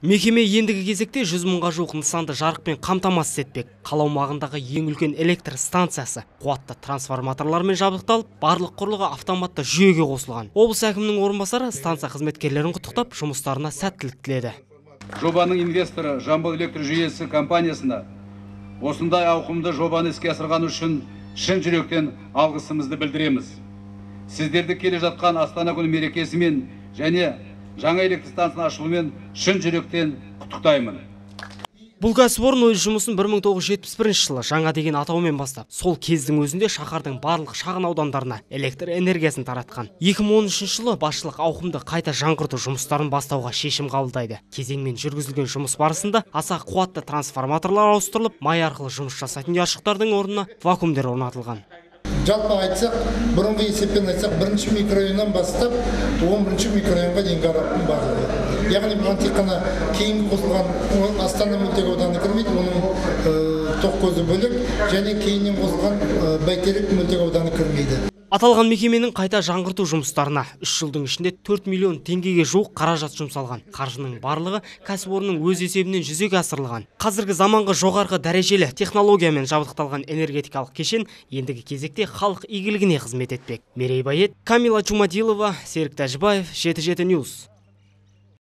Мекеме ендігі кезекте 100 мыңға жуық нысанды жарықпен қамтамасыз етпек. Қала аумағындағы ең үлкен электр станциясы қуатты трансформаторлармен жабдықталып, барлық құрылғы автоматты жүйеге қосылған. Облыс әкімінің орынбасары станция қызметкерлерін құттықтап, жұмыстарына сәттілік тіледі. Жобаның инвесторы Жамбыл электр жүйесі компаниясына осындай ауқымды жобаны іске асырғаны үшін шын жүректен алғысымызды білдіреміз. Сіздерді келе жатқан Астана күні мерекесімен және жаңа электр станцияның ашылуымен шын жүректен құттықтаймын. Бұл кәсіпорын өз жұмысын 1971 жылы жаңа деген атаумен бастап, сол кездің өзінде шаһардың барлық шағын аудандарына электр энергиясын таратқан. 2013 жылы басшылық ауқымды қайта жаңғырту жұмыстарын бастауға шешім қабылдайды. Кезеңмен жүргізілген жұмыс барысында аса қуатты трансформаторлар ауыстырылып, май арқылы жұмыс жасайтын ұяшықтардың орнына вакуумдер орнатылған. Жалпы айтсақ, бұрынғы есеппен айтсақ, 1-ші микрорайоннан бастап 11-ші микрорайонға дейінгі аралықтың барлығы. Яғни бұған тек қана кейін қосылған Астана мөлтек ауданы кірмейді, оның Тоқкөзі бөлек, және кейіннен қосылған Бәйтерек мөлтек ауданы кірмейді. Аталған мекеменің қайта жаңғырту жұмыстарына 3 жылдың ішінде 4 миллион теңгеге жуық қаражат жұмсалған. Қаржының барлығы кәсіпорынның өз есебінен жүзеге асырылған. Қазіргі заманғы жоғарғы дәрежелі технологиямен жабдықталған энергетикалық кешен ендігі кезекте халық игілігіне қызмет етпек. Мерей Байет, Камила Чумадилова, Серік Тәжібаев, 7-7 News.